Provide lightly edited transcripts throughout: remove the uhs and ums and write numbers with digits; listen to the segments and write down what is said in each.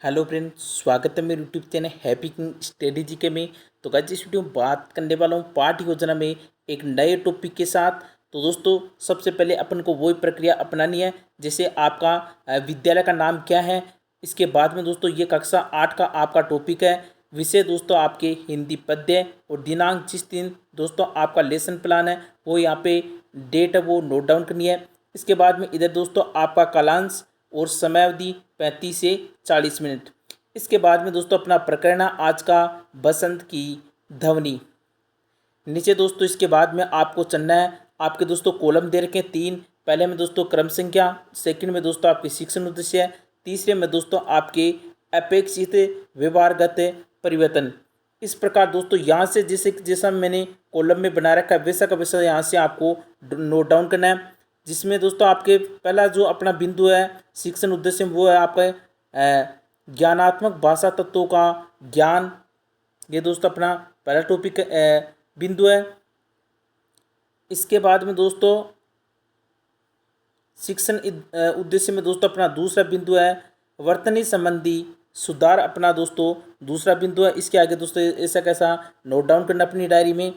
Hello friend, स्वागत है मेरे YouTube channel happy king study के में। तो गाइस इस वीडियो में बात करने वाला हूँ पाठ योजना में एक नए टॉपिक के साथ। तो दोस्तों सबसे पहले अपन को वही प्रक्रिया अपनानी है जैसे आपका विद्यालय का नाम क्या है। इसके बाद में दोस्तों ये कक्षा 8 का आपका टॉपिक है। विषय दोस्तों आपके हिंदी पद्य और दिनांक जिस दिन दोस्तों आपका लेसन प्लान है वो यहाँ पे डेट है वो नोट डाउन करनी है। इसके बाद में इधर दोस्तों आपका कालांश और समयावधि 35 से 40 मिनट। इसके बाद में दोस्तों अपना प्रकरण आज का बसंत की ध्वनि। नीचे दोस्तों इसके बाद में आपको चलना है। आपके दोस्तों कॉलम दे रखे हैं 3। पहले में दोस्तों क्रम संख्या, सेकंड में दोस्तों आपके शिक्षण उद्देश्य है, तीसरे में दोस्तों आपके अपेक्षित व्यवहारगत परिवर्तन। इस प्रकार दोस्तों यहाँ से जैसा मैंने कॉलम में बना रखा है वैसा का वैसा यहाँ से आपको नोट डाउन करना है। जिसमें दोस्तों आपके पहला जो अपना बिंदु है शिक्षण उद्देश्य वो है आपका ज्ञानात्मक भाषा तत्वों का ज्ञान। ये दोस्तों अपना पहला टॉपिक बिंदु है। इसके बाद में दोस्तों शिक्षण उद्देश्य में दोस्तों अपना दूसरा बिंदु है वर्तनी संबंधी सुधार, अपना दोस्तों दूसरा बिंदु है। इसके आगे दोस्तों ऐसा कैसा नोट डाउन करना अपनी डायरी में।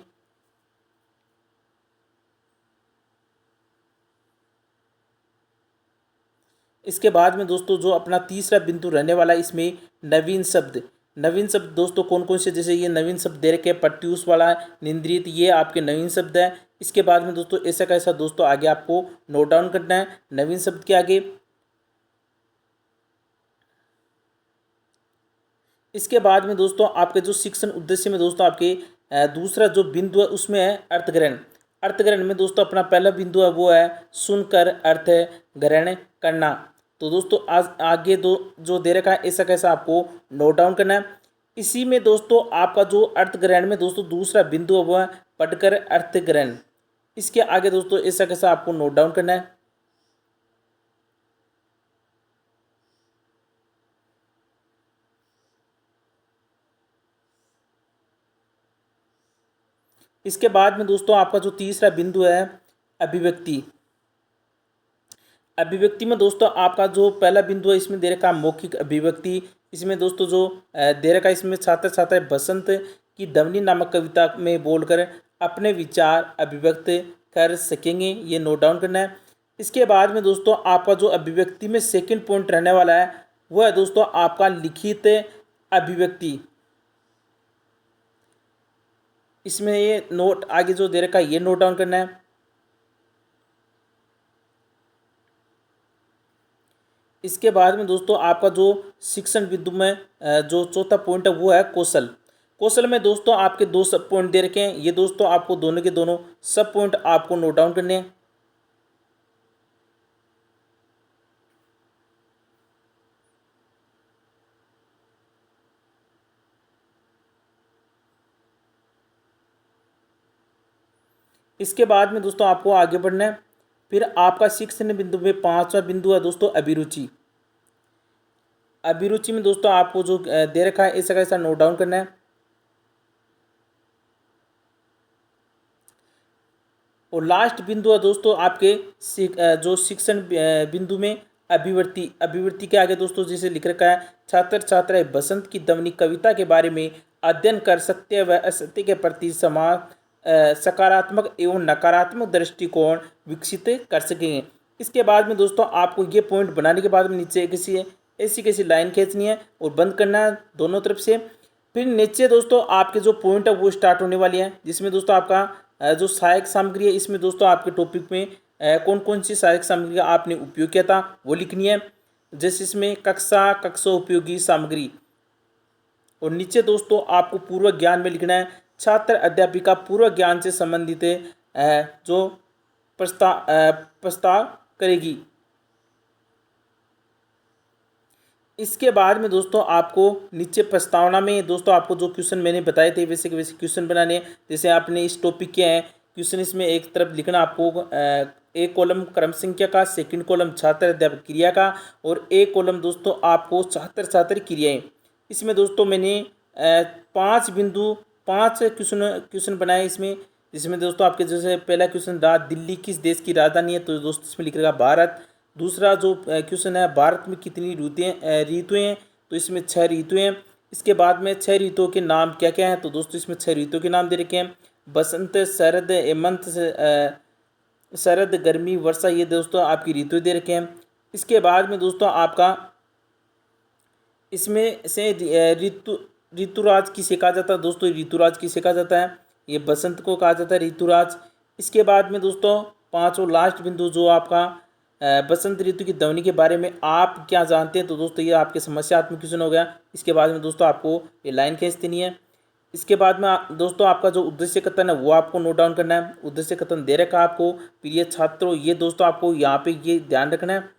इसके बाद में दोस्तों जो अपना तीसरा बिंदु रहने वाला है इसमें नवीन शब्द। नवीन शब्द दोस्तों कौन कौन से, जैसे ये नवीन शब्द दे रखे प्रत्यूष वाला, निंद्रित, ये आपके नवीन शब्द है। इसके बाद में दोस्तों ऐसा कैसा दोस्तों आगे आपको नोट डाउन करना है नवीन शब्द के आगे। इसके बाद में दोस्तों आपके जो शिक्षण उद्देश्य में दोस्तों आपके दूसरा जो बिंदु है उसमें है अर्थग्रहण। अर्थग्रहण में दोस्तों अपना पहला बिंदु है वो है सुनकर अर्थ ग्रहण करना। तो दोस्तों आज आगे दो जो दे रखा है ऐसा कैसा आपको नोट डाउन करना है। इसी में दोस्तों आपका जो अर्थ ग्रहण में दोस्तों दूसरा बिंदु है वो है पढ़कर अर्थ ग्रहण। इसके आगे दोस्तों ऐसा कैसा आपको नोट डाउन करना है। इसके बाद में दोस्तों आपका जो तीसरा बिंदु है अभिव्यक्ति। अभिव्यक्ति में दोस्तों आपका जो पहला बिंदु है इसमें दे रखा है मौखिक अभिव्यक्ति। इसमें दोस्तों जो दे रखा है इसमें छात्र छात्राएं बसंत की ध्वनि नामक कविता में बोलकर अपने विचार अभिव्यक्त कर सकेंगे, ये नोट डाउन करना है। इसके बाद में दोस्तों आपका जो अभिव्यक्ति में सेकंड पॉइंट रहने वाला है वह है दोस्तों आपका लिखित अभिव्यक्ति। इसमें ये नोट आगे जो दे रखा है ये नोट डाउन करना है। इसके बाद में दोस्तों आपका जो शिक्षण बिंदु में जो चौथा पॉइंट है वो है कौशल। कौशल में दोस्तों आपके दो सब पॉइंट दे रखे हैं, ये दोस्तों आपको दोनों के दोनों सब पॉइंट आपको नोट डाउन करने हैं। इसके बाद में दोस्तों आपको आगे बढ़ना है। फिर आपका शिक्षण बिंदु में पांचवा बिंदु है दोस्तों अभिरुचि। अभिरुचि में दोस्तों आपको जो दे रखा है ऐसा कैसा नोट डाउन करना है। और लास्ट बिंदु है दोस्तों आपके जो शिक्षण बिंदु में अभिवृत्ति। अभिवृत्ति के आगे दोस्तों जैसे लिख रखा है छात्र छात्राएं बसंत की ध्वनि कविता के बारे में अध्ययन कर सकते हैं व असत्य के प्रति सकारात्मक एवं नकारात्मक दृष्टिकोण विकसित कर सकेंगे। इसके बाद में दोस्तों आपको ये पॉइंट बनाने के बाद में नीचे ऐसी लाइन खींचनी है और बंद करना है दोनों तरफ से। फिर नीचे दोस्तों आपके जो पॉइंट है वो स्टार्ट होने वाली है जिसमें दोस्तों आपका जो सहायक सामग्री है इसमें दोस्तों आपके टॉपिक में कौन कौन सी सहायक सामग्री का आपने उपयोग किया था वो लिखनी है। जैसे इसमें कक्षा उपयोगी सामग्री। और नीचे दोस्तों आपको पूर्व ज्ञान में लिखना है छात्र अध्यापिका पूर्व ज्ञान से संबंधित जो प्रस्ताव करेगी। इसके बाद में दोस्तों आपको नीचे प्रस्तावना में दोस्तों आपको जो क्वेश्चन मैंने बताए थे वैसे के वैसे क्वेश्चन बनाने हैं। जैसे आपने इस टॉपिक के हैं क्वेश्चन, इसमें एक तरफ लिखना आपको एक कॉलम क्रम संख्या का, सेकंड कॉलम छात्र अध्यापक क्रिया का और एक कॉलम दोस्तों आपको छात्र छात्र क्रियाएं। इसमें दोस्तों मैंने 5 क्वेश्चन बनाए इसमें, जिसमें दोस्तों आपके जैसे पहला क्वेश्चन रहा दिल्ली किस देश की राजधानी है, तो दोस्तों इसमें लिख रहेगा भारत। दूसरा जो क्वेश्चन है भारत में कितनी ऋतुएं हैं, तो इसमें 6 ऋतुएं हैं। इसके बाद में 6 ऋतुओं के नाम क्या क्या हैं, तो दोस्तों इसमें 6 ऋतुओं के नाम दे रखे हैं। बसंत, शरद, हेमंत, शरद, गर्मी, वर्षा, ये दोस्तों आपकी ऋतु दे रखे हैं। इसके बाद में दोस्तों आपका इसमें से ऋतुराज किसे कहा जाता है, दोस्तों ऋतुराज किसे कहा जाता है, ये बसंत को कहा जाता है ऋतुराज। इसके बाद में दोस्तों पाँच और लास्ट बिंदु जो आपका बसंत ऋतु की ध्वनि के बारे में आप क्या जानते हैं, तो दोस्तों ये आपके समस्यात्मक क्वेश्चन हो गया। इसके बाद में दोस्तों आपको ये लाइन खींच देनी है। इसके बाद में दोस्तों आपका जो उद्देश्य कथन है वो आपको नोट डाउन करना है। उद्देश्य कथन दे रखा है आपको, प्रिय छात्रों, ये दोस्तों आपको यहाँ पे ये ध्यान रखना है।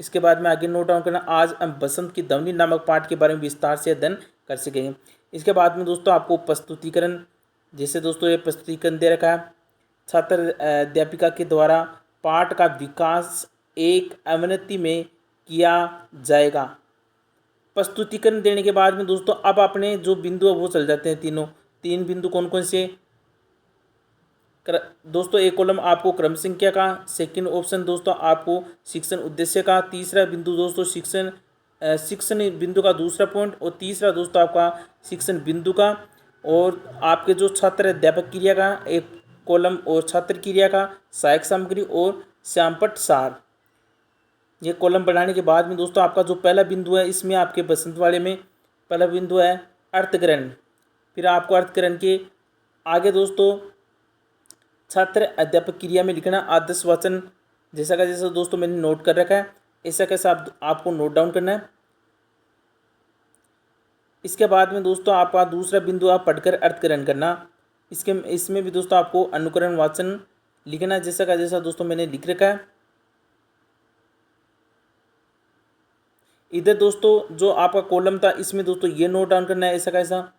इसके बाद में आगे नोट डाउन करना, आज हम बसंत की ध्वनि नामक पाठ के बारे में विस्तार से अध्ययन कर सकेंगे। इसके बाद में दोस्तों आपको प्रस्तुतिकरण, जैसे दोस्तों ये प्रस्तुतिकरण दे रखा है, छात्र अध्यापिका के द्वारा पाठ का विकास एक अवनति में किया जाएगा। प्रस्तुतिकरण देने के बाद में दोस्तों अब अपने जो बिंदु है वो चल जाते हैं तीन बिंदु कौन कौन से दोस्तों। एक कॉलम आपको क्रम संख्या का, सेकंड ऑप्शन दोस्तों आपको शिक्षण उद्देश्य का, तीसरा बिंदु दोस्तों शिक्षण बिंदु का दूसरा पॉइंट, और तीसरा दोस्तों आपका शिक्षण बिंदु का, और आपके जो छात्र अध्यापक क्रिया का एक कॉलम, और छात्र क्रिया का, सहायक सामग्री और श्यामपट्ट सार। ये कॉलम बढ़ाने के बाद में दोस्तों आपका जो पहला बिंदु है, इसमें आपके बसंत वाले में पहला बिंदु है अर्थग्रहण। फिर आपको अर्थग्रहण के आगे दोस्तों छात्र अध्यापक क्रिया में लिखना आदर्श वचन, जैसा का जैसा दोस्तों मैंने नोट कर रखा है, ऐसा कैसा आपको नोट डाउन करना है। इसके बाद में दोस्तों आपका दूसरा बिंदु आप पढ़कर अर्थग्रहण करना। इसमें भी दोस्तों आपको अनुकरण वाचन लिखना, जैसा का जैसा दोस्तों मैंने लिख रखा है। इधर दोस्तों जो आपका कॉलम था इसमें दोस्तों ये नोट डाउन करना है, ऐसा कैसा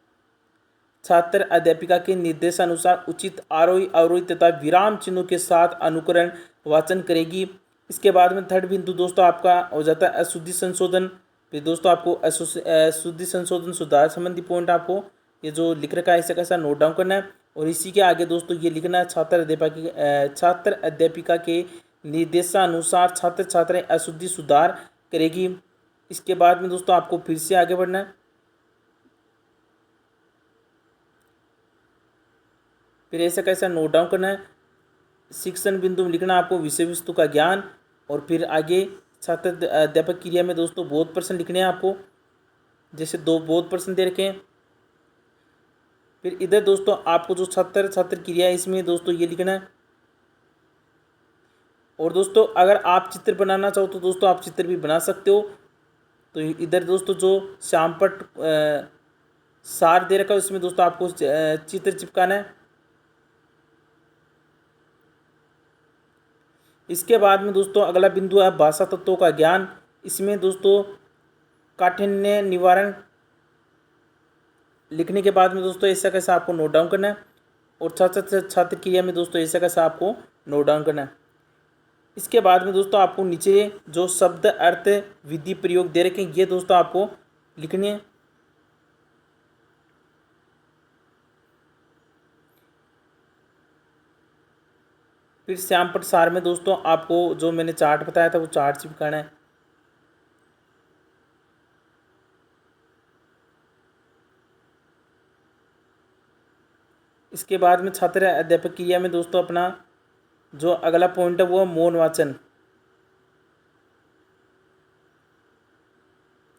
छात्र अध्यापिका के निर्देशानुसार उचित आरोही अवरोही तथा विराम चिन्हों के साथ अनुकरण वाचन करेगी। इसके बाद में थर्ड बिंदु दोस्तों आपका हो जाता है अशुद्धि संशोधन। फिर दोस्तों आपको अशुद्धि संशोधन सुधार संबंधी पॉइंट आपको ये जो लिख रखा है ऐसा कैसा नोट डाउन करना है। और इसी के आगे दोस्तों ये लिखना है छात्र अध्यापिका के निर्देशानुसार छात्र छात्राएं अशुद्धि सुधार करेगी। इसके बाद में दोस्तों आपको फिर से आगे बढ़ना है। फिर ऐसा कैसा नोट डाउन करना है, शिक्षण बिंदु में लिखना आपको विषय वस्तु का ज्ञान, और फिर आगे छात्र अध्यापक क्रिया में दोस्तों बोध प्रश्न लिखने हैं आपको, जैसे 2 बोध प्रश्न दे रखे हैं। फिर इधर दोस्तों आपको जो छात्र क्रिया है इसमें दोस्तों ये लिखना है। और दोस्तों अगर आप चित्र बनाना चाहो तो दोस्तों आप चित्र भी बना सकते हो। तो इधर दोस्तों जो श्यामपट्ट सार दे रखा है उसमें दोस्तों आपको चित्र चिपकाना है। इसके बाद में दोस्तों अगला बिंदु है भाषा तत्वों का ज्ञान। इसमें दोस्तों काठिन्य निवारण लिखने के बाद में दोस्तों ऐसा कैसा आपको नोट डाउन करना है। और छात्र क्रिया में दोस्तों ऐसा कैसा आपको नोट डाउन करना है। इसके बाद में दोस्तों आपको नीचे जो शब्द अर्थ विधि प्रयोग दे रखे हैं ये दोस्तों आपको लिखनी है। फिर श्यामपट्ट सार में दोस्तों आपको जो मैंने चार्ट बताया था वो चार्ट चिपकाना है। इसके बाद में छात्र अध्यापक क्रिया में दोस्तों अपना जो अगला पॉइंट है वो मौन वाचन,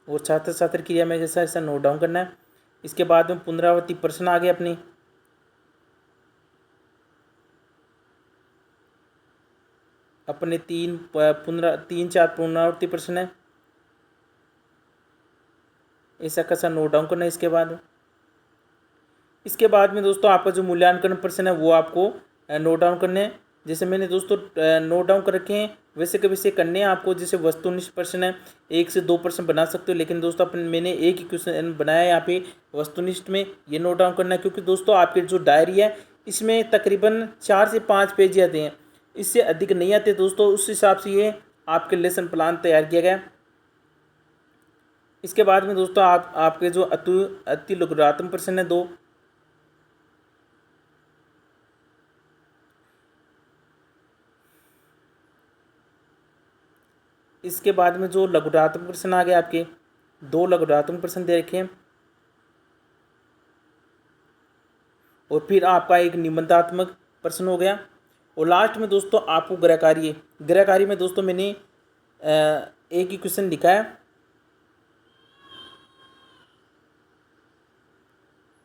और छात्र क्रिया में जैसा ऐसा नोट डाउन करना है। इसके बाद में पुनरावृत्ति प्रश्न आ गए अपनी, अपने 3-4 पुनरावृत्ति प्रश्न है, ऐसा कैसा नोट डाउन करना है। इसके बाद में दोस्तों आपका जो मूल्यांकन प्रश्न है वो आपको नोट डाउन करने हैं। जैसे मैंने दोस्तों नोट डाउन कर रखे हैं वैसे के वैसे करने हैं आपको। जैसे वस्तुनिष्ठ प्रश्न है 1 से 2 प्रश्न बना सकते हो, लेकिन दोस्तों मैंने एक ही क्वेश्चन बनाया है यहाँ पे वस्तुनिष्ठ में, ये नोट डाउन करना है। क्योंकि दोस्तों आपके जो डायरी है इसमें तकरीबन 4 से 5 पेज आते हैं, इससे अधिक नहीं आते दोस्तों। उस हिसाब से ये आपके लेसन प्लान तैयार किया गया। इसके बाद में दोस्तों आपके जो अति लघुरात्मक प्रश्न है 2, इसके बाद में जो लघुरात्मक प्रश्न आ गए आपके 2 लघुरात्मक प्रश्न दे रखे हैं, और फिर आपका एक निबंधात्मक प्रश्न हो गया, और लास्ट में दोस्तों आपको गृह कार्य में दोस्तों मैंने एक ही क्वेश्चन लिखा है।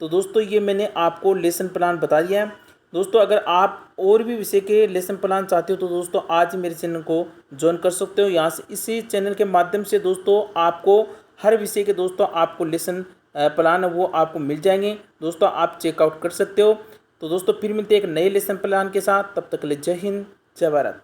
तो दोस्तों ये मैंने आपको लेसन प्लान बता दिया है। दोस्तों अगर आप और भी विषय के लेसन प्लान चाहते हो तो दोस्तों आज मेरे चैनल को ज्वाइन कर सकते हो। यहाँ से इसी चैनल के माध्यम से दोस्तों आपको हर विषय के दोस्तों आपको लेसन प्लान है वो आपको मिल जाएंगे, दोस्तों आप चेकआउट कर सकते हो। तो दोस्तों फिर मिलते हैं एक नए लेसन प्लान के साथ, तब तक के लिए जय हिंद जय भारत।